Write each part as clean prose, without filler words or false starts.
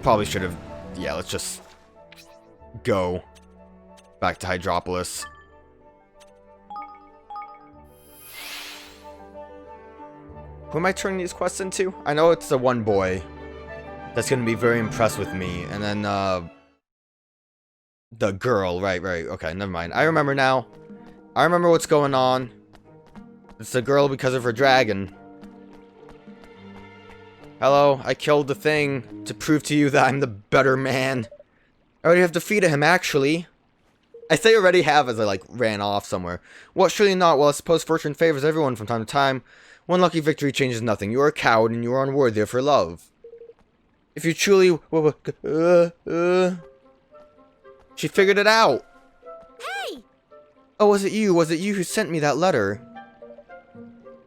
probably should have... Yeah, let's just go back to Hydropolis. Who am I turning these quests into? I know it's the one boy that's going to be very impressed with me. And then, the girl. Right. Okay, never mind. I remember now. I remember what's going on. It's the girl because of her dragon. Hello, I killed the thing to prove to you that I'm the better man. I already have defeated him, actually. I say already have as I, like, ran off somewhere. What, surely not? Well, I suppose fortune favors everyone from time to time. One lucky victory changes nothing. You are a coward and you are unworthy of her love. If you truly... She figured it out. Hey! Oh, was it you? Was it you who sent me that letter?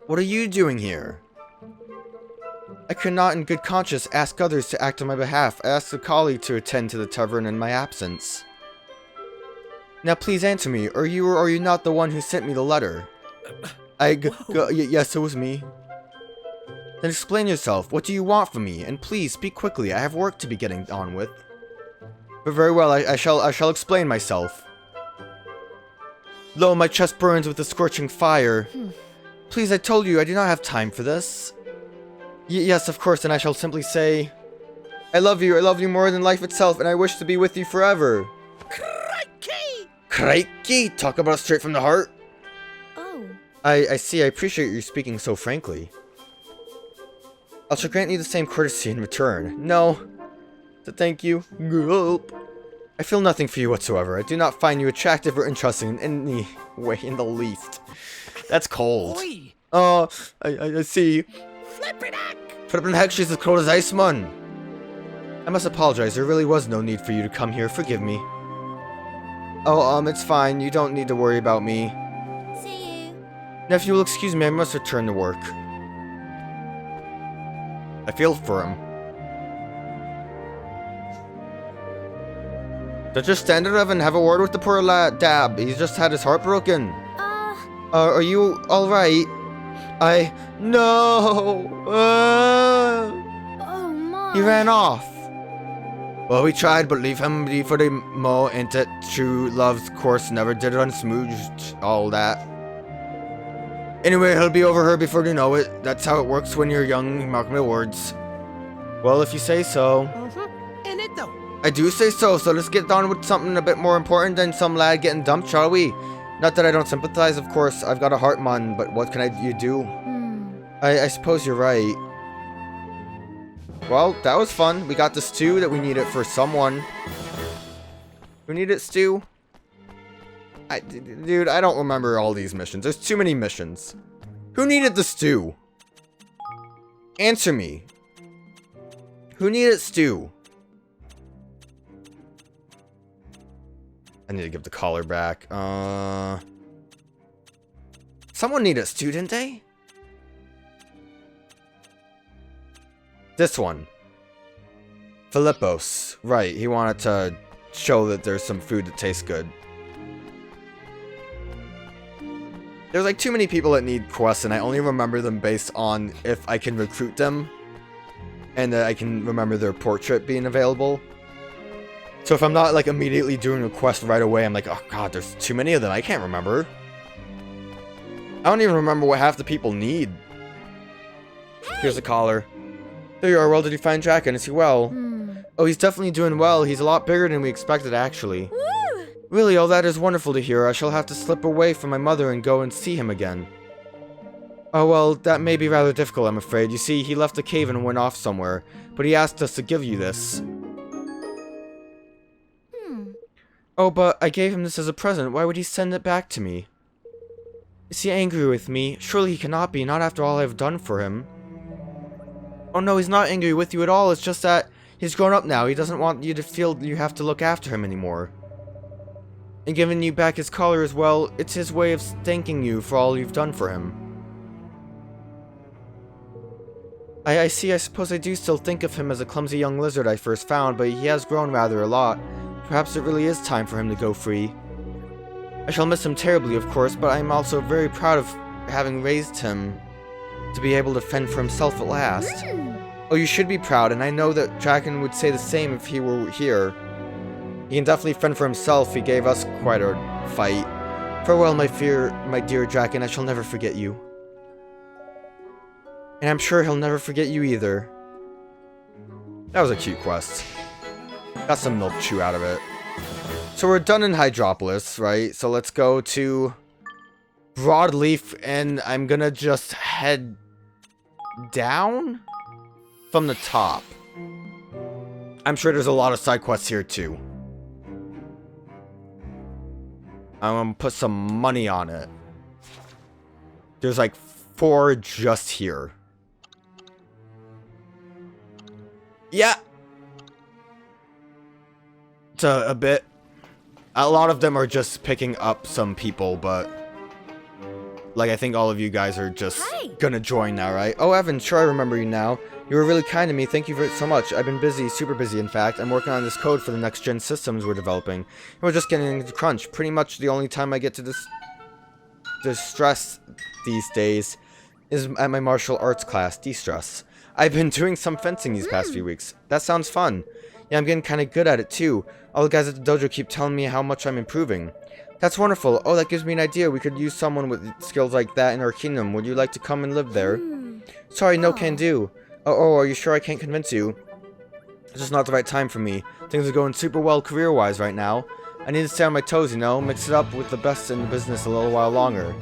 What are you doing here? I could not in good conscience ask others to act on my behalf. I asked a colleague to attend to the tavern in my absence. Now please answer me. Are you or are you not the one who sent me the letter? Yes, it was me. Then explain yourself. What do you want from me? And please, speak quickly. I have work to be getting on with. But very well, I shall explain myself. Lo, my chest burns with a scorching fire. Please, I told you, I do not have time for this. Yes, of course, and I shall simply say... I love you more than life itself, and I wish to be with you forever. Crikey! Crikey! Talk about it straight from the heart. Oh. I see, I appreciate you speaking so frankly. I shall grant you the same courtesy in return. No. To thank you. Gulp. I feel nothing for you whatsoever. I do not find you attractive or interesting in any way in the least. That's cold. Oi. Oh, I see. Flippin' heck! Flippin' heck, she's as cold as ice, man. I must apologize. There really was no need for you to come here. Forgive me. Oh, it's fine. You don't need to worry about me. See you. Now, if you will excuse me, I must return to work. I feel for him. Don't just stand there, Evan. Have a word with the poor lad. Dab. He's just had his heart broken. Are you alright? No! Oh my. He ran off. Well, we tried, but leave him be for the mo into true love's course never did it unsmoothed, all that. Anyway, he'll be over her before you know it. That's how it works when you're young, mark my words. Well, if you say so. In it though. I do say so let's get on with something a bit more important than some lad getting dumped, shall we? Not that I don't sympathize, of course. I've got a heart, man, but what can you do? I suppose you're right. Well, that was fun. We got the stew that we needed for someone. Who needed stew? Dude, I don't remember all these missions. There's too many missions. Who needed the stew? Answer me. Who needed stew? I need to give the collar back. Someone needed stew, didn't they? This one. Philippos. Right, he wanted to show that there's some food that tastes good. There's like too many people that need quests, and I only remember them based on if I can recruit them. And that I can remember their portrait being available. So if I'm not like immediately doing a quest right away, I'm like, oh god, there's too many of them. I can't remember. I don't even remember what half the people need. Here's a collar. There you are. Well, did you find Jack? And is he well? Oh, he's definitely doing well. He's a lot bigger than we expected, actually. Woo! Really? Oh, that is wonderful to hear. I shall have to slip away from my mother and go and see him again. Oh, well, that may be rather difficult, I'm afraid. You see, he left the cave and went off somewhere. But he asked us to give you this. Oh, but I gave him this as a present. Why would he send it back to me? Is he angry with me? Surely he cannot be, not after all I've done for him. Oh no, he's not angry with you at all. It's just that he's grown up now. He doesn't want you to feel you have to look after him anymore. And giving you back his collar as well, it's his way of thanking you for all you've done for him. I see. I suppose I do still think of him as a clumsy young lizard I first found, but he has grown rather a lot. Perhaps it really is time for him to go free. I shall miss him terribly, of course, but I'm also very proud of having raised him to be able to fend for himself at last. Oh, you should be proud, and I know that Draken would say the same if he were here. He can definitely fend for himself. He gave us quite a fight. Farewell, my dear Draken. I shall never forget you. And I'm sure he'll never forget you either. That was a cute quest. Got some milk chew out of it. So we're done in Hydropolis, right? So let's go to Broadleaf, and I'm gonna just head down from the top. I'm sure there's a lot of side quests here too. I'm gonna put some money on it. There's like 4 just here. Yeah. It's a bit. A lot of them are just picking up some people, but like I think all of you guys are just gonna join now, right? Oh, Evan, sure I remember you now. You were really kind to me. Thank you for it so much. I've been busy, super busy in fact. I'm working on this code for the next gen systems we're developing. And we're just getting into crunch. Pretty much the only time I get to distress these days is at my martial arts class, de-stress. I've been doing some fencing these past few weeks. That sounds fun. Yeah, I'm getting kind of good at it too. All the guys at the dojo keep telling me how much I'm improving. That's wonderful. Oh, that gives me an idea. We could use someone with skills like that in our kingdom. Would you like to come and live there? Sorry, no can do. Oh, are you sure I can't convince you? It's just not the right time for me. Things are going super well career-wise right now. I need to stay on my toes, you know? Mix it up with the best in the business a little while longer.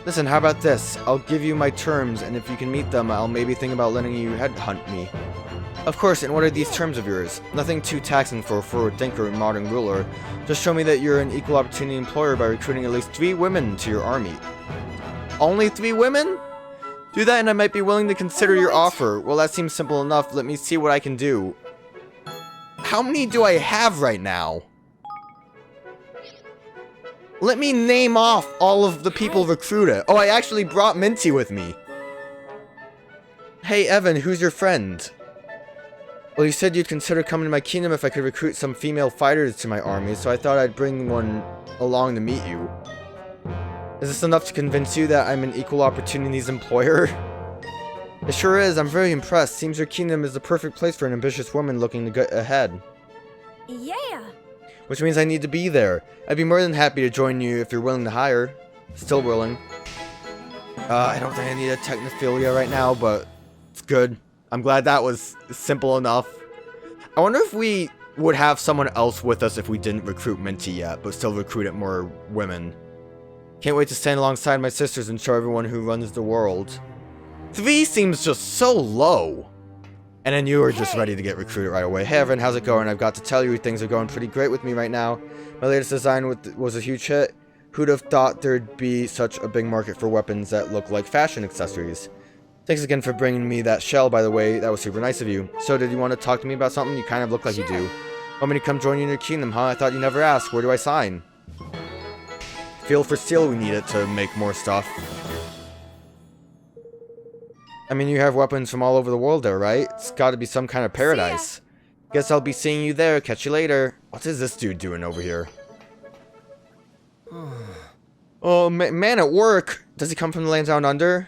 Listen, how about this? I'll give you my terms, and if you can meet them, I'll maybe think about letting you headhunt me. Of course, and what are these terms of yours? Nothing too taxing for a forward thinker and modern ruler. Just show me that you're an equal opportunity employer by recruiting at least 3 women to your army. Only 3 women? Do that and I might be willing to consider your offer. Well, that seems simple enough. Let me see what I can do. How many do I have right now? Let me name off all of the people recruited. Oh, I actually brought Minty with me. Hey, Evan, who's your friend? Well, you said you'd consider coming to my kingdom if I could recruit some female fighters to my army, so I thought I'd bring one along to meet you. Is this enough to convince you that I'm an equal opportunities employer? It sure is. I'm very impressed. Seems your kingdom is the perfect place for an ambitious woman looking to get ahead. Yeah. Which means I need to be there. I'd be more than happy to join you if you're willing to hire. Still willing. I don't think I need a technophilia right now, but it's good. I'm glad that was simple enough. I wonder if we would have someone else with us if we didn't recruit Minty yet, but still recruited more women. Can't wait to stand alongside my sisters and show everyone who runs the world. 3 seems just so low. And then you were just ready to get recruited right away. Hey Evan, how's it going? I've got to tell you, things are going pretty great with me right now. My latest design was a huge hit. Who'd have thought there'd be such a big market for weapons that look like fashion accessories? Thanks again for bringing me that shell, by the way. That was super nice of you. So, did you want to talk to me about something? You kind of look like you do. Want me to come join you in your kingdom, huh? I thought you never asked. Where do I sign? Feel for steel, we need it to make more stuff. I mean, you have weapons from all over the world there, right? It's got to be some kind of paradise. Guess I'll be seeing you there. Catch you later. What is this dude doing over here? Oh, man at work. Does he come from the lands down under?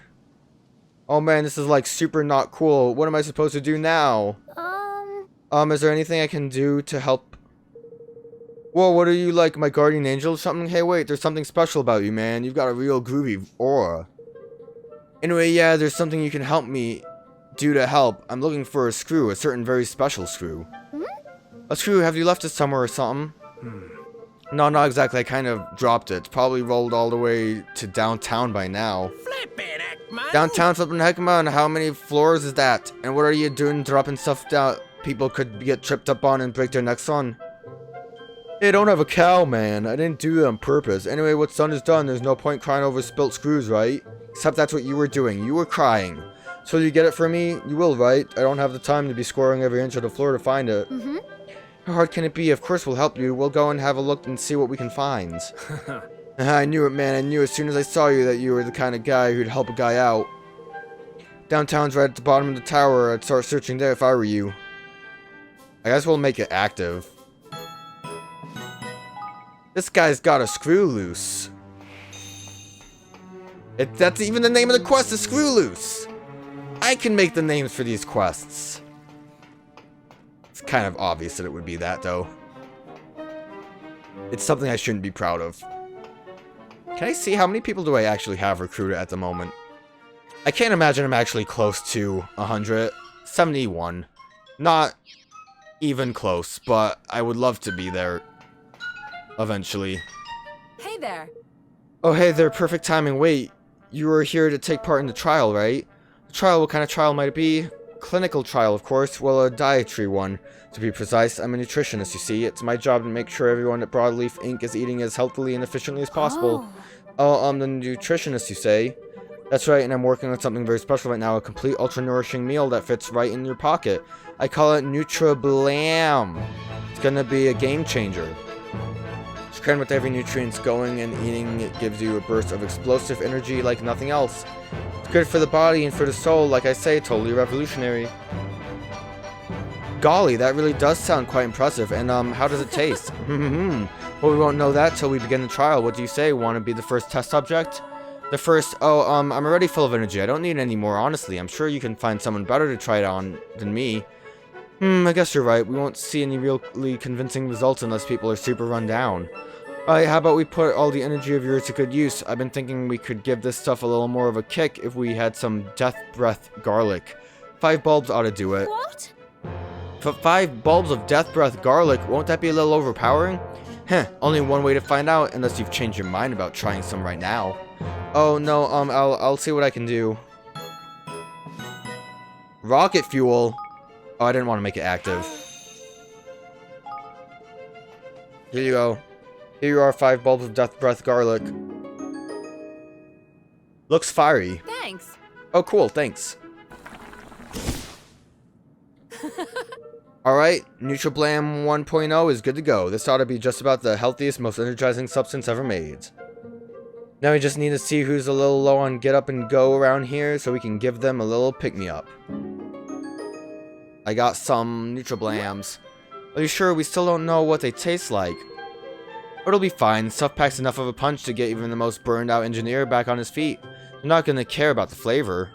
Oh man, this is like super not cool. What am I supposed to do now? Is there anything I can do to help? Whoa, what are you, like my guardian angel or something? Hey wait, there's something special about you, man. You've got a real groovy aura. Anyway, yeah, there's something you can help me do to help. I'm looking for a screw, a certain very special screw. A screw, have you left it somewhere or something? No, not exactly. I kind of dropped it. It's probably rolled all the way to downtown by now. Flippin' heck, man. Downtown flippin' heck, man. How many floors is that? And what are you doing dropping stuff down people could get tripped up on and break their necks on? Hey, don't have a cow, man. I didn't do it on purpose. Anyway, what's done is done. There's no point crying over spilt screws, right? Except that's what you were doing. You were crying. So you get it from me? You will, right? I don't have the time to be scoring every inch of the floor to find it. How hard can it be? Of course we'll help you. We'll go and have a look and see what we can find. I knew it, man. I knew as soon as I saw you that you were the kind of guy who'd help a guy out. Downtown's right at the bottom of the tower. I'd start searching there if I were you. I guess we'll make it active. This guy's got a screw loose. That's even the name of the quest, a screw loose. I can make the names for these quests. It's kind of obvious that it would be that, though. It's something I shouldn't be proud of. Can I see how many people do I actually have recruited at the moment? I can't imagine I'm actually close to 100. 71. Not even close, but I would love to be there eventually. Hey there. Oh, hey there, perfect timing. Wait, you were here to take part in the trial, right? The trial, what kind of trial might it be? Clinical trial, of course. Well, a dietary one. To be precise, I'm a nutritionist, you see. It's my job to make sure everyone at Broadleaf Inc. is eating as healthily and efficiently as possible. Oh, I'm the nutritionist, you say? That's right, and I'm working on something very special right now, a complete ultra-nourishing meal that fits right in your pocket. I call it Nutri-Blam. It's gonna be a game changer. It's crammed with every nutrients going and eating. It gives you a burst of explosive energy like nothing else. It's good for the body and for the soul, like I say, totally revolutionary. Golly, that really does sound quite impressive, and how does it taste? Well, we won't know that till we begin the trial. What do you say? Want to be the first test subject? The first, I'm already full of energy. I don't need any more, honestly. I'm sure you can find someone better to try it on than me. I guess you're right. We won't see any really convincing results unless people are super run down. Alright, how about we put all the energy of yours to good use? I've been thinking we could give this stuff a little more of a kick if we had some death breath garlic. 5 bulbs ought to do it. What? 5 bulbs of death breath garlic, won't that be a little overpowering? Only one way to find out, unless you've changed your mind about trying some right now. Oh no, I'll see what I can do. Rocket fuel. Oh, I didn't want to make it active. Here you go. Here you are, 5 bulbs of death breath garlic. Looks fiery. Thanks. Oh, cool, thanks. Alright, Nutri-Blam 1.0 is good to go. This ought to be just about the healthiest, most energizing substance ever made. Now we just need to see who's a little low on get up and go around here so we can give them a little pick-me-up. I got some Nutri-Blams. Are you sure? We still don't know what they taste like. But it'll be fine. Stuff packs enough of a punch to get even the most burned out engineer back on his feet. I'm not gonna care about the flavor.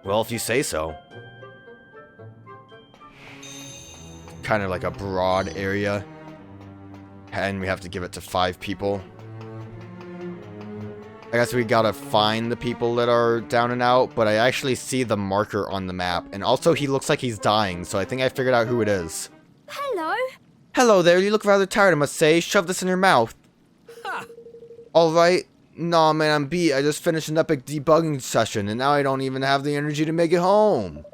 Well, if you say so. Kind of like a broad area. And we have to give it to 5 people. I guess we gotta find the people that are down and out, but I actually see the marker on the map. And also, he looks like he's dying, so I think I figured out who it is. Hello. Hello there, you look rather tired, I must say. Shove this in your mouth. Alright. Nah, man, I'm beat. I just finished an epic debugging session, and now I don't even have the energy to make it home.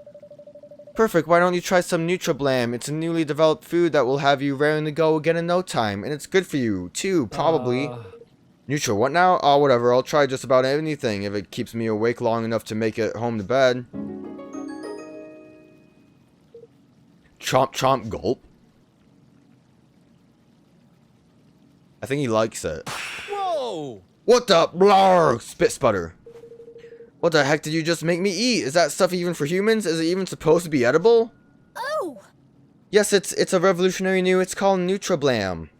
Perfect, why don't you try some Nutri-Blam? It's a newly developed food that will have you raring to go again in no time, and it's good for you, too, probably. Nutri, what now? Oh, whatever, I'll try just about anything if it keeps me awake long enough to make it home to bed. Chomp chomp gulp. I think he likes it. Whoa! What the blarg? Spit sputter. What the heck did you just make me eat? Is that stuff even for humans? Is it even supposed to be edible? Oh. Yes, it's a revolutionary new. It's called Nutri-Blam.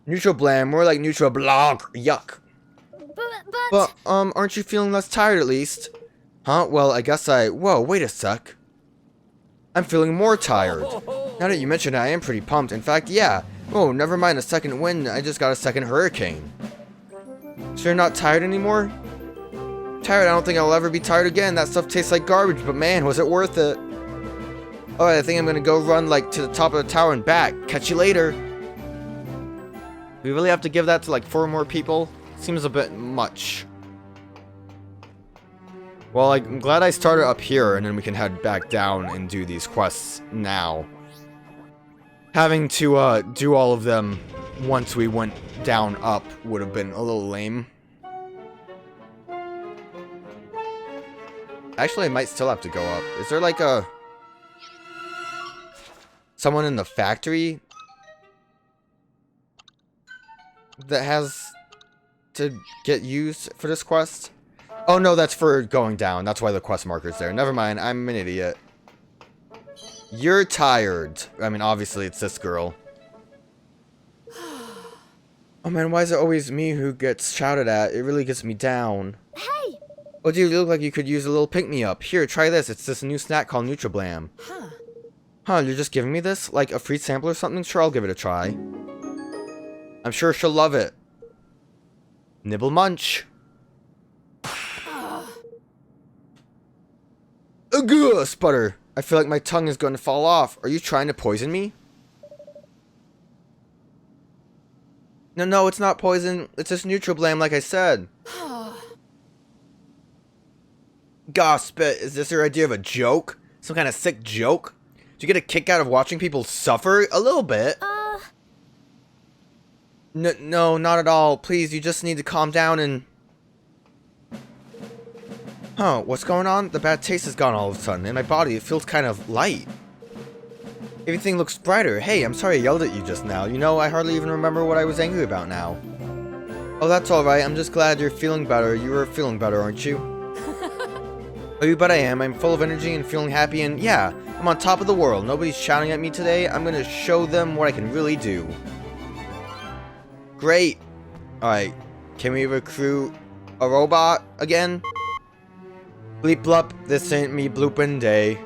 Nutri-Blam, more like Nutri-Blog. Yuck. But, aren't you feeling less tired at least? Huh? Well, I guess whoa, wait a sec. I'm feeling more tired. Now that you mention it, I am pretty pumped. In fact, yeah. Oh, never mind a second wind. I just got a second hurricane. So you're not tired anymore? Tired? I don't think I'll ever be tired again. That stuff tastes like garbage, but man, was it worth it. Alright, I think I'm gonna go run, like, to the top of the tower and back. Catch you later. We really have to give that to, like, 4 more people? Seems a bit much. Well, I'm glad I started up here, and then we can head back down and do these quests now. Having to, do all of them once we went down up would have been a little lame. Actually, I might still have to go up. Is there, like, someone in the factory that has to get used for this quest? Oh, no, that's for going down. That's why the quest marker's there. Never mind, I'm an idiot. You're tired. I mean, obviously, it's this girl. Oh, man, why is it always me who gets shouted at? It really gets me down. Hey. Oh, dude, you look like you could use a little pick-me-up. Here, try this. It's this new snack called Nutri-Blam. Huh, you're just giving me this? Like a free sample or something? Sure, I'll give it a try. I'm sure she'll love it. Nibble munch. Ugh, sputter. I feel like my tongue is going to fall off. Are you trying to poison me? No, it's not poison. It's just Nutri-Blam, like I said. Gospit, is this your idea of a joke? Some kind of sick joke? Do you get a kick out of watching people suffer? A little bit. No, not at all. Please, you just need to calm down and... Huh, what's going on? The bad taste is gone all of a sudden. In my body, it feels kind of light. Everything looks brighter. Hey, I'm sorry I yelled at you just now. You know, I hardly even remember what I was angry about now. Oh, that's alright. I'm just glad you're feeling better. You were feeling better, aren't you? Oh, you bet I am. I'm full of energy and feeling happy and yeah, I'm on top of the world. Nobody's shouting at me today. I'm gonna show them what I can really do. Great. Alright, can we recruit a robot again? Bleep blup, this ain't me bloopin' day.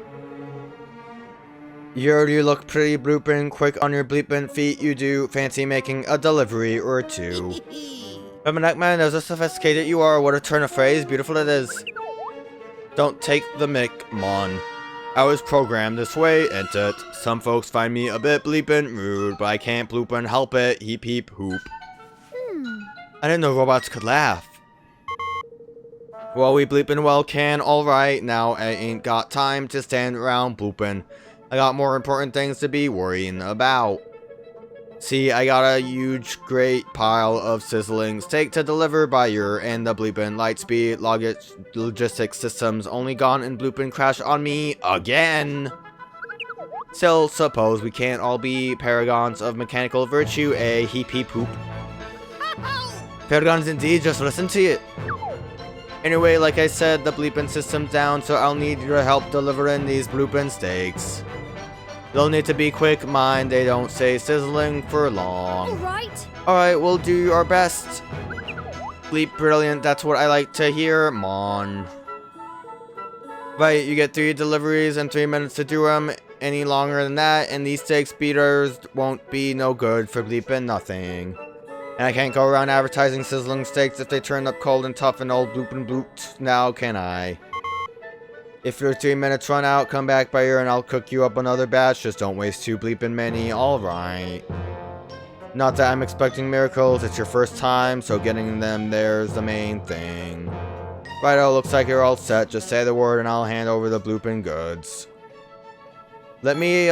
You look pretty bloopin', quick on your bleepin' feet you do, fancy making a delivery or two. Revenant man, as sophisticated you are, what a turn of phrase, beautiful it is. Don't take the mic, mon. I was programmed this way, ain't it? Some folks find me a bit bleepin' rude, but I can't bloopin' help it, heap heap hoop. I didn't know robots could laugh. Well, we bleepin' well can, alright, now I ain't got time to stand around bloopin'. I got more important things to be worrying about. See, I got a huge, great pile of sizzling steak to deliver by your and the bleepin' lightspeed logistics systems only gone and bloopin' crash on me again. Still, suppose we can't all be paragons of mechanical virtue, eh? Heap heap hoop. Paragons indeed, just listen to it. Anyway, like I said, the bleepin' system's down, so I'll need your help delivering these bloopin' steaks. You'll need to be quick, mind, they don't stay sizzling for long. Alright, we'll do our best. Bleep brilliant, that's what I like to hear, mon. Right, you get 3 deliveries and 3 minutes to do them. Any longer than that, and these steak speeders won't be no good for bleepin' nothing. And I can't go around advertising sizzling steaks if they turn up cold and tough and old bloopin' blooped, now can I? If your 3 minutes run out, come back by here and I'll cook you up another batch. Just don't waste too bleepin' many, alright. Not that I'm expecting miracles, it's your first time, so getting them there's the main thing. Righto, looks like you're all set. Just say the word and I'll hand over the bloopin' goods. Let me,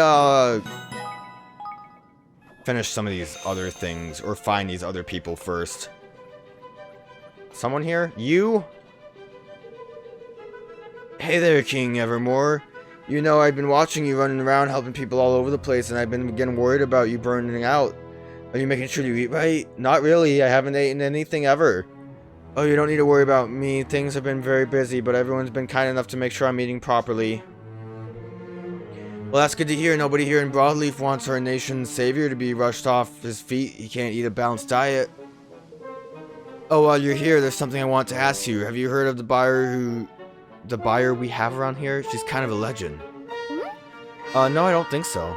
finish some of these other things, or find these other people first. Someone here? You? Hey there, King Evermore. You know, I've been watching you running around helping people all over the place, and I've been getting worried about you burning out. Are you making sure you eat right? Not really, I haven't eaten anything ever. Oh, you don't need to worry about me. Things have been very busy, but everyone's been kind enough to make sure I'm eating properly. Well, that's good to hear. Nobody here in Broadleaf wants our nation's savior to be rushed off his feet. He can't eat a balanced diet. Oh, while you're here, there's something I want to ask you. Have you heard of the buyer we have around here? She's kind of a legend. No, I don't think so.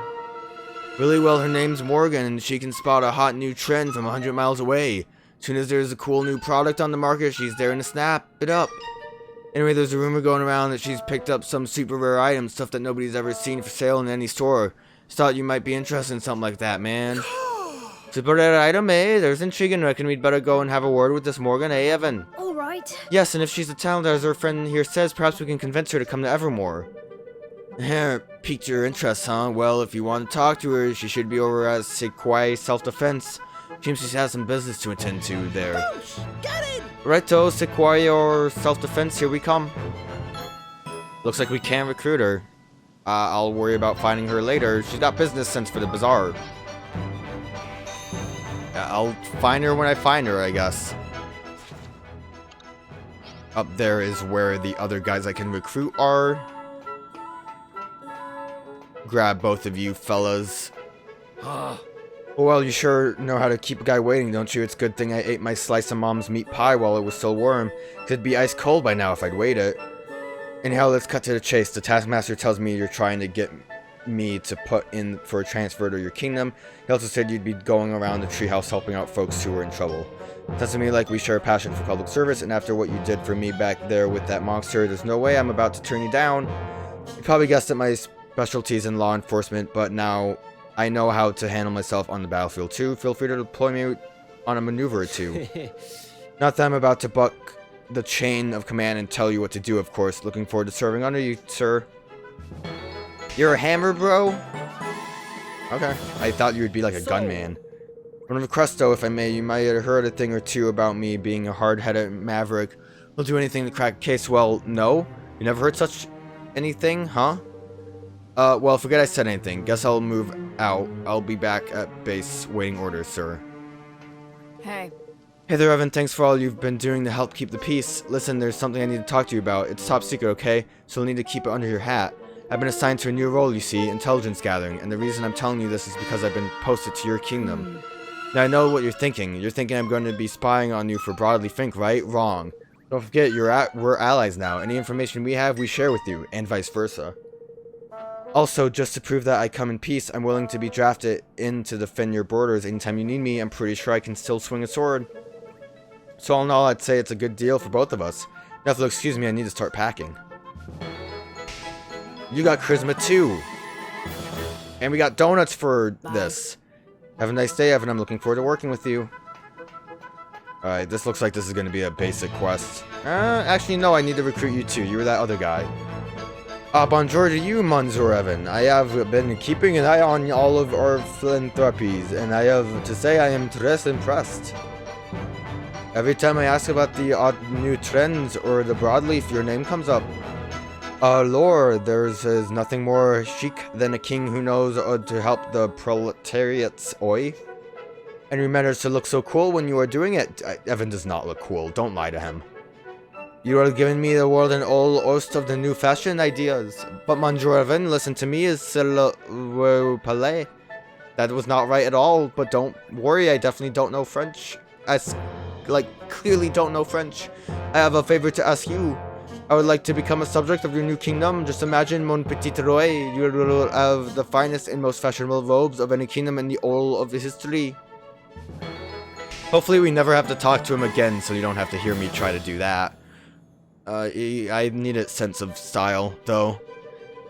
Really? Well, her name's Morgan, and she can spot a hot new trend from 100 miles away. As soon as there's a cool new product on the market, she's there to snap it up. Anyway, there's a rumor going around that she's picked up some super rare item, stuff that nobody's ever seen for sale in any store. Just thought you might be interested in something like that, man. Super rare item, eh? There's intriguing. Reckon we'd better go and have a word with this Morgan, eh, Evan? Alright. Yes, and if she's a talent, as our friend here says, perhaps we can convince her to come to Evermore. Piqued your interest, huh? Well, if you want to talk to her, she should be over at Sequoia Self-Defense. Seems she has some business to attend to there. Got it! Righto, Sequoia or Self-Defense, here we come. Looks like we can recruit her. I'll worry about finding her later. She's got business sense for the bazaar. I'll find her when I find her, I guess. Up there is where the other guys I can recruit are. Grab both of you fellas. Well, you sure know how to keep a guy waiting, don't you? It's a good thing I ate my slice of Mom's meat pie while it was still warm. 'Cause it'd be ice cold by now if I'd wait it. Anyhow, let's cut to the chase. The taskmaster tells me you're trying to get me to put in for a transfer to your kingdom. He also said you'd be going around the treehouse helping out folks who were in trouble. Sounds to me like we share a passion for public service, and after what you did for me back there with that monster, there's no way I'm about to turn you down. You probably guessed at my specialties in law enforcement, but now I know how to handle myself on the battlefield too. Feel free to deploy me on a maneuver or two. Not that I'm about to buck the chain of command and tell you what to do, of course. Looking forward to serving under you, sir. You're a hammer, bro? Okay. I thought you would be like a gunman. One of request, though, if I may, you might have heard a thing or two about me being a hard-headed maverick. Will do anything to crack a case. Well, no. You never heard such anything, huh? Well, forget I said anything. Guess I'll move out. I'll be back at base waiting orders, sir. Hey. Hey there, Evan. Thanks for all you've been doing to help keep the peace. Listen, there's something I need to talk to you about. It's top secret, okay? So you'll need to keep it under your hat. I've been assigned to a new role, you see, intelligence gathering, and the reason I'm telling you this is because I've been posted to your kingdom. Now, I know what you're thinking. You're thinking I'm going to be spying on you for Broadleaf Inc., right? Wrong. Don't forget, we're allies now. Any information we have, we share with you, and vice versa. Also, just to prove that I come in peace, I'm willing to be drafted in to defend your borders anytime you need me. I'm pretty sure I can still swing a sword. So all in all, I'd say it's a good deal for both of us. Now, if you'll excuse me, I need to start packing. You got charisma too. And we got donuts for this. Have a nice day, Evan. I'm looking forward to working with you. Alright, this looks like this is going to be a basic quest. Actually, no, I need to recruit you too. You were that other guy. Bonjour to you, Monsieur Evan. I have been keeping an eye on all of our philanthropies, and I have to say I am très impressed. Every time I ask about the odd new trends or the broadleaf, your name comes up. Lord, there's nothing more chic than a king who knows to help the proletariats, oi. And remembers to look so cool when you are doing it. Evan does not look cool, don't lie to him. You are giving me the world and all host of the new fashion ideas. But Monsieur Evan, listen to me, is palais. That was not right at all, but don't worry, I definitely don't know French. Clearly don't know French. I have a favor to ask you. I would like to become a subject of your new kingdom. Just imagine, mon petit roi, you will have the finest and most fashionable robes of any kingdom in the all of history. Hopefully we never have to talk to him again, so you don't have to hear me try to do that. I need a sense of style, though.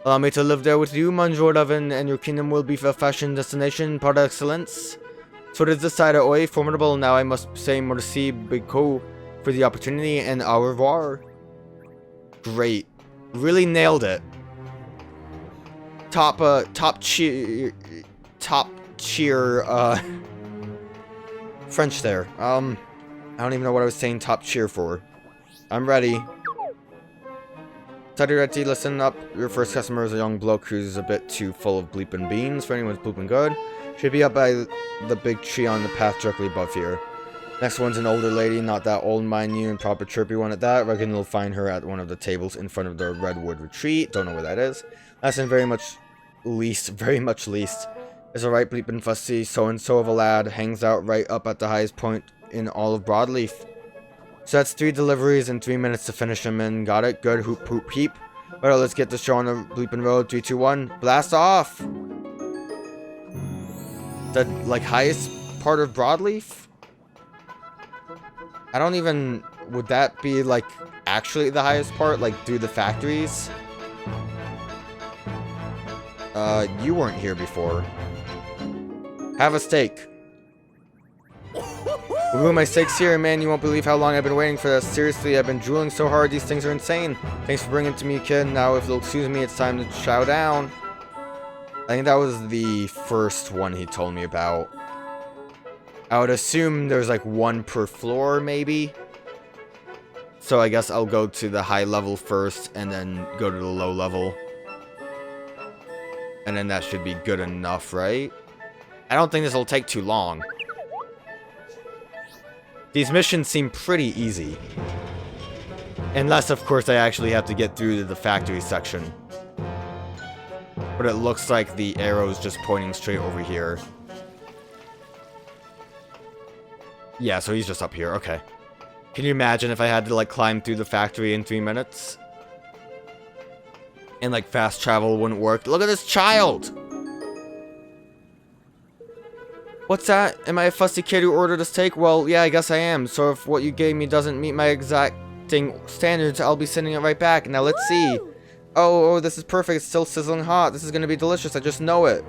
Allow me to live there with you, Monsieur Evan, and your kingdom will be a fashion destination par excellence. So it is decided, oi, formidable. Now I must say merci beaucoup for the opportunity, and au revoir. Great. Really nailed it. Top cheer, French there. I don't even know what I was saying top cheer for. I'm ready. Tadureti, listen up. Your first customer is a young bloke who's a bit too full of bleeping beans for anyone's bleeping good. Should be up by the big tree on the path directly above here. Next one's an older lady, not that old, mind you, and proper chirpy one at that. Reckon you'll find her at one of the tables in front of the Redwood Retreat. Don't know where that is. Last and very much least, is a right bleeping fussy so-and-so of a lad. Hangs out right up at the highest point in all of Broadleaf. So that's 3 deliveries and 3 minutes to finish them in. Got it? Good. Hoop, hoop, peep. Well, let's get the show on the bleeping road. 3, 2, 1. Blast off! The, highest part of Broadleaf? I don't even... Would that be, actually the highest part? Through the factories? You weren't here before. Have a steak. Remove my steaks here, man. You won't believe how long I've been waiting for this. Seriously, I've been drooling so hard. These things are insane. Thanks for bringing it to me, kid. Now, if you'll excuse me, it's time to chow down. I think that was the first one he told me about. I would assume there's one per floor, maybe. So I guess I'll go to the high level first and then go to the low level. And then that should be good enough, right? I don't think this will take too long. These missions seem pretty easy. Unless, of course, I actually have to get through to the factory section. But it looks like the arrow's just pointing straight over here. Yeah, so he's just up here. Okay. Can you imagine if I had to, like, climb through the factory in 3 minutes? And, like, fast travel wouldn't work. Look at this child! What's that? Am I a fussy kid who ordered a steak? Well, yeah, I guess I am. So if what you gave me doesn't meet my exacting standards, I'll be sending it right back. Now, let's see. Oh, this is perfect. It's still sizzling hot. This is gonna be delicious. I just know it.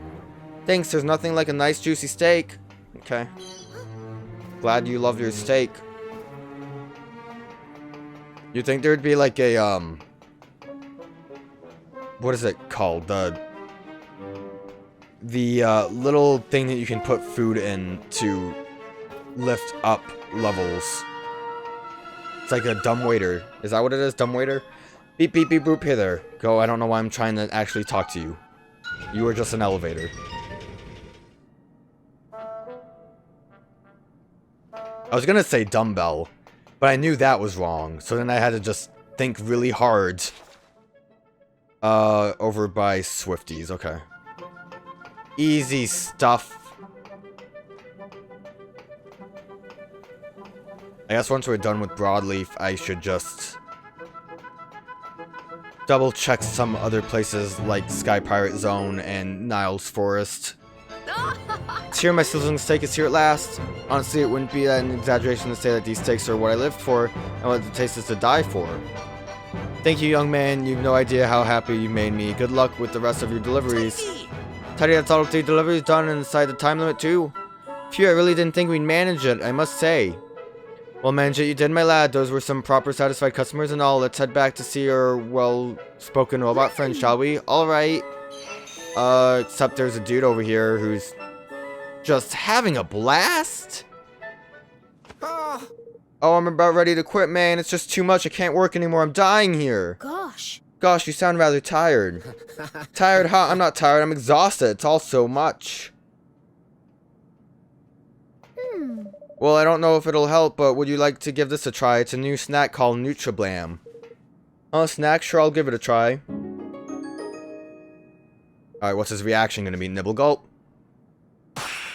Thanks. There's nothing like a nice, juicy steak. Okay. Glad you love your steak. You'd think there'd be like a, what is it called? The little thing that you can put food in to lift up levels. It's like a dumbwaiter. Is that what it is? Dumbwaiter? Beep, beep, beep, boop. Hey there. Go. I don't know why I'm trying to actually talk to you. You are just an elevator. I was gonna say dumbbell, but I knew that was wrong. So then I had to just think really hard. Over by Swifties. Okay. Easy stuff. I guess once we're done with Broadleaf, I should just double check some other places like Sky Pirate Zone and Niles Forest. It's here, my sizzling steak is here at last. Honestly, it wouldn't be an exaggeration to say that these steaks are what I lived for and what the taste is to die for. Thank you, young man. You've no idea how happy you made me. Good luck with the rest of your deliveries. Teddy, that's all 3 deliveries done inside the time limit too. Phew, I really didn't think we'd manage it, I must say. Well, manage it you did, my lad. Those were some proper satisfied customers and all. Let's head back to see our well-spoken robot friend, shall we? Alright. Except there's a dude over here who's just having a blast? Oh, I'm about ready to quit, man. It's just too much. I can't work anymore. I'm dying here. Gosh, you sound rather tired. Tired, huh? I'm not tired. I'm exhausted. It's all so much. Well, I don't know if it'll help, but would you like to give this a try? It's a new snack called Nutriblam. Oh, snack? Sure, I'll give it a try. Alright, what's his reaction gonna be? Nibble gulp?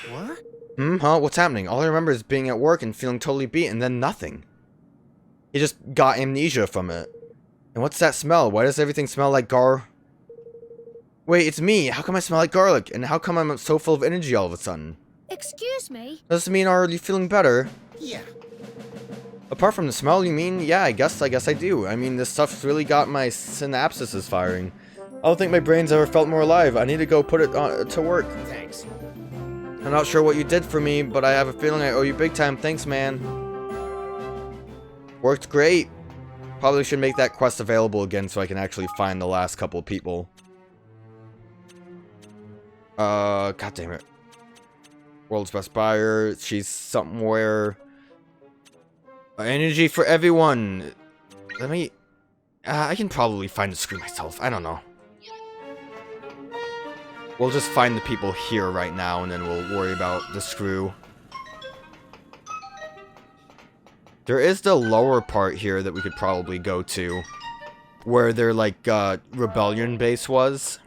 What? Huh? What's happening? All I remember is being at work and feeling totally beat, and then nothing. He just got amnesia from it. And what's that smell? Why does everything smell like Wait, it's me! How come I smell like garlic? And how come I'm so full of energy all of a sudden? Excuse me? Does this mean are you feeling better? Yeah. Apart from the smell, you mean? Yeah, I guess I do. I mean, this stuff's really got my synapses firing. I don't think my brain's ever felt more alive. I need to go put it to work. Thanks. I'm not sure what you did for me, but I have a feeling I owe you big time. Thanks, man. Worked great. Probably should make that quest available again so I can actually find the last couple of people. God damn it. World's best buyer. She's somewhere. Energy for everyone. Let me... I can probably find the screw myself. I don't know. We'll just find the people here right now, and then we'll worry about the screw. There is the lower part here that we could probably go to, where their, like, rebellion base was.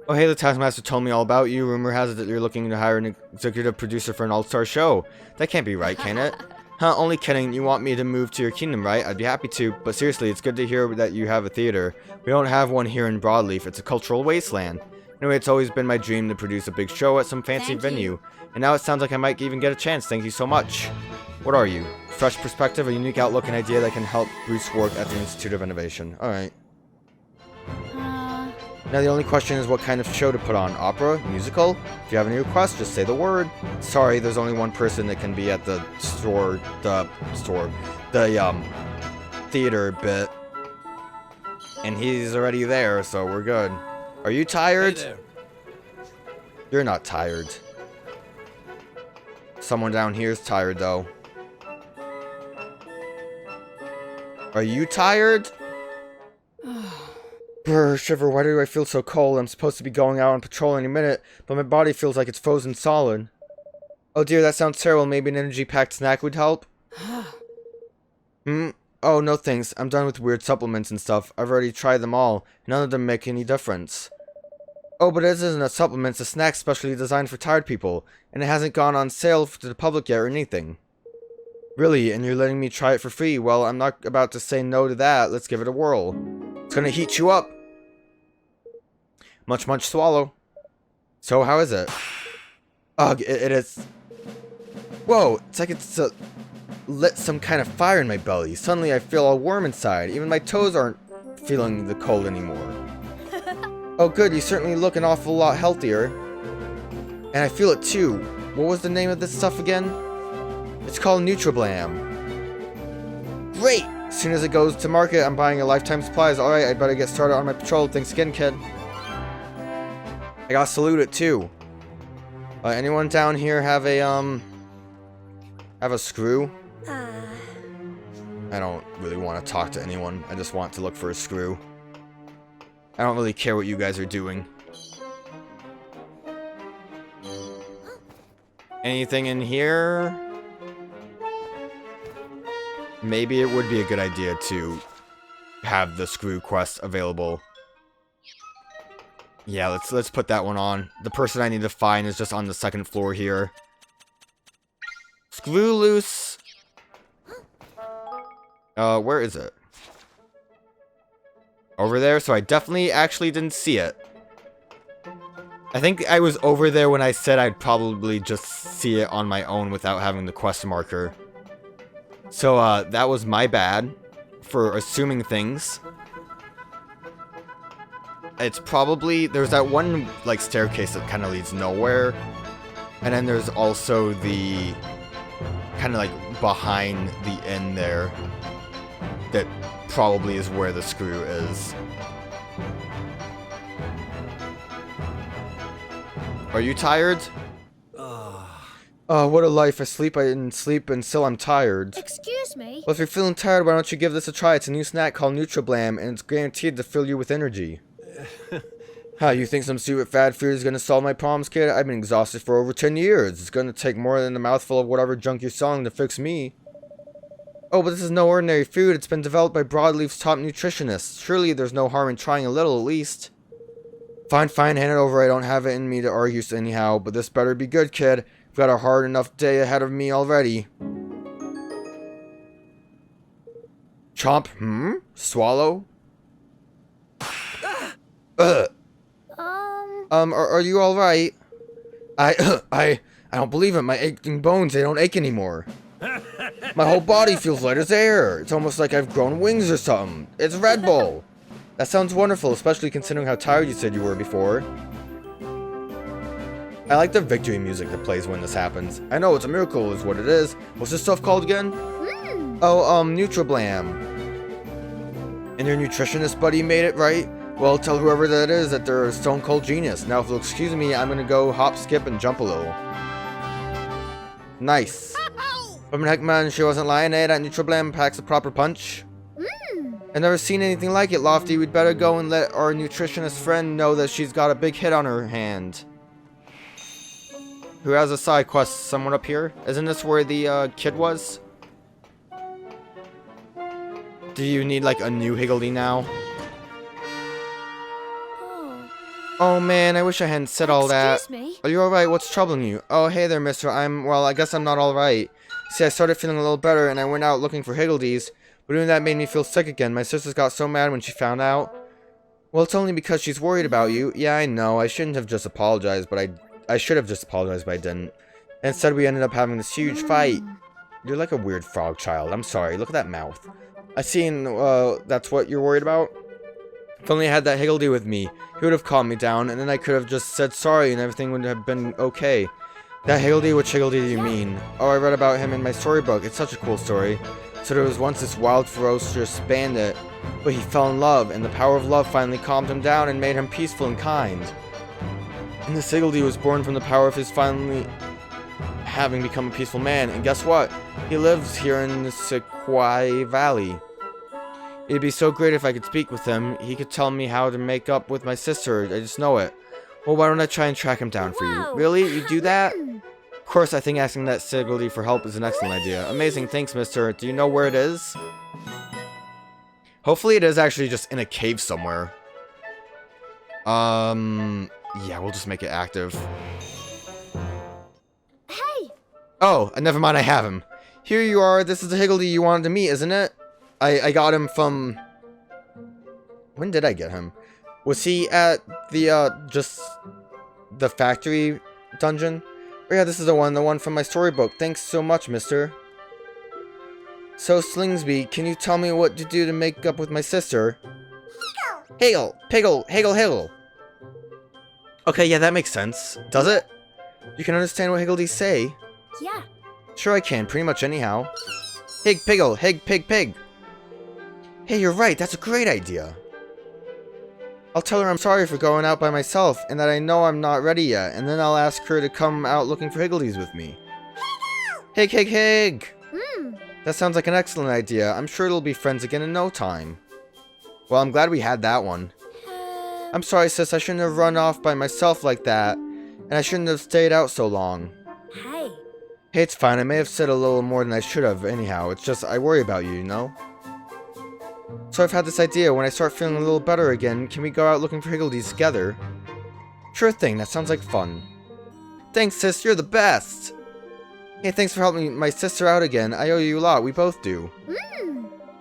Oh, hey, the Taskmaster told me all about you. Rumor has it that you're looking to hire an executive producer for an all-star show. That can't be right, can it? Huh, only kidding. You want me to move to your kingdom, right? I'd be happy to, but seriously, it's good to hear that you have a theater. We don't have one here in Broadleaf. It's a cultural wasteland. Anyway, it's always been my dream to produce a big show at some fancy venue. And now it sounds like I might even get a chance. Thank you so much. What are you? Fresh perspective, a unique outlook, and idea that can help boost work at the Institute of Innovation. Alright. Now the only question is what kind of show to put on. Opera? Musical? If you have any requests, just say the word. Sorry, there's only one person that can be at the theater bit. And he's already there, so we're good. Are you tired? Hey there. You're not tired. Someone down here is tired, though. Are you tired? Brr, shiver, why do I feel so cold? I'm supposed to be going out on patrol any minute, but my body feels like it's frozen solid. Oh dear, that sounds terrible. Maybe an energy-packed snack would help? Oh, no thanks. I'm done with weird supplements and stuff. I've already tried them all. None of them make any difference. Oh, but this isn't a supplement, it's a snack specially designed for tired people, and it hasn't gone on sale to the public yet or anything. Really, and you're letting me try it for free? Well, I'm not about to say no to that. Let's give it a whirl. It's gonna heat you up. Much, much swallow. So, how is it? Ugh, it is... Whoa, it's like it's lit some kind of fire in my belly. Suddenly I feel all warm inside. Even my toes aren't feeling the cold anymore. Oh good, you certainly look an awful lot healthier. And I feel it too. What was the name of this stuff again? It's called Nutriblam. Great! As soon as it goes to market, I'm buying a lifetime supplies. Alright, I'd better get started on my patrol. Thanks again, kid. I gotta salute it too. Anyone down here have a screw? I don't really want to talk to anyone. I just want to look for a screw. I don't really care what you guys are doing. Anything in here? Maybe it would be a good idea to have the screw quest available. Yeah, let's put that one on. The person I need to find is just on the second floor here. Screw loose. Where is it? Over there, so I definitely actually didn't see it. I think I was over there when I said I'd probably just see it on my own without having the quest marker. So, that was my bad for assuming things. It's probably... There's that one, like, staircase that kind of leads nowhere. And then there's also the... kind of, like, behind the inn there. That probably is where the screw is. Are you tired? Oh, what a life. I sleep and sleep and still I'm tired. Excuse me? Well, if you're feeling tired, why don't you give this a try? It's a new snack called Nutriblam, and it's guaranteed to fill you with energy. Huh, you think some stupid fad food is going to solve my problems, kid? I've been exhausted for over 10 years. It's going to take more than a mouthful of whatever junk you're selling to fix me. Oh, but this is no ordinary food. It's been developed by Broadleaf's top nutritionists. Surely there's no harm in trying a little, at least. Fine, hand it over. I don't have it in me to argue anyhow, but this better be good, kid. I've got a hard enough day ahead of me already. Chomp, Swallow? Are you alright? I don't believe it. My aching bones, they don't ache anymore. My whole body feels light as air. It's almost like I've grown wings or something. It's Red Bull. That sounds wonderful, especially considering how tired you said you were before. I like the victory music that plays when this happens. I know, it's a miracle is what it is. What's this stuff called again? Oh, Nutriblam. And your nutritionist buddy made it, right? Well, tell whoever that is that they're a stone cold genius. Now, if you'll excuse me, I'm gonna go hop, skip, and jump a little. Nice. But heck, man, she wasn't lying, eh? That Nutriblam packs a proper punch. I've never seen anything like it, Lofty. We'd better go and let our nutritionist friend know that she's got a big hit on her hand. Who has a side quest? Someone up here? Isn't this where the kid was? Do you need like a new Higgledy now? Oh man, I wish I hadn't said all that. Excuse me? Are you alright? What's troubling you? Oh hey there, mister. Well, I guess I'm not alright. See, I started feeling a little better and I went out looking for Higgledies, but doing that made me feel sick again. My sisters got so mad when she found out. Well, it's only because she's worried about you. Yeah, I know. I shouldn't have just apologized, but I should have just apologized, but I didn't. Instead, we ended up having this huge fight. You're like a weird frog child. I'm sorry. Look at that mouth. I seen, that's what you're worried about? If only I had that Higgledy with me, he would have calmed me down, and then I could have just said sorry, and everything would have been okay. That Higgledy? Which Higgledy do you mean? Oh, I read about him in my storybook. It's such a cool story. So there was once this wild, ferocious bandit, but he fell in love, and the power of love finally calmed him down and made him peaceful and kind. And this Higgledy was born from the power of his finally having become a peaceful man, and guess what? He lives here in the Sequoia Valley. It'd be so great if I could speak with him. He could tell me how to make up with my sister. I just know it. Well, why don't I try and track him down for you? Really? You do that? Of course, I think asking that Higgledy for help is an excellent idea. Amazing, thanks, mister. Do you know where it is? Hopefully it is actually just in a cave somewhere. Yeah, we'll just make it active. Hey! Oh, never mind, I have him. Here you are, this is the Higgledy you wanted to meet, isn't it? I got him from... When did I get him? Was he at the, just... the factory dungeon? Oh yeah, this is the one from my storybook. Thanks so much, mister. So, Slingsby, can you tell me what to do to make up with my sister? Higgle! Piggle! Higgle! Higgle! Okay, yeah, that makes sense. Does it? You can understand what Higgledies say? Yeah. Sure I can, pretty much anyhow. Hig Piggle! Hig Pig Pig! Hey, you're right, that's a great idea. I'll tell her I'm sorry for going out by myself, and that I know I'm not ready yet, and then I'll ask her to come out looking for Higgledies with me. Hig, hig, hig! That sounds like an excellent idea. I'm sure it'll be friends again in no time. Well, I'm glad we had that one. I'm sorry, sis, I shouldn't have run off by myself like that, and I shouldn't have stayed out so long. Hey. Hey, it's fine, I may have said a little more than I should have anyhow, it's just I worry about you, you know? So I've had this idea, when I start feeling a little better again, can we go out looking for Higgledies together? Sure thing, that sounds like fun. Thanks, sis, you're the best! Hey, thanks for helping my sister out again, I owe you a lot, we both do.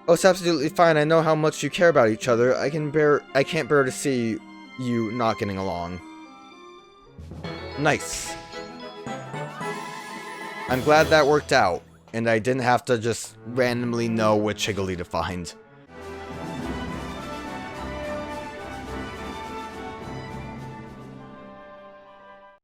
Oh, it's absolutely fine, I know how much you care about each other, I can't bear to see you not getting along. Nice. I'm glad that worked out, and I didn't have to just randomly know which Higgledy to find.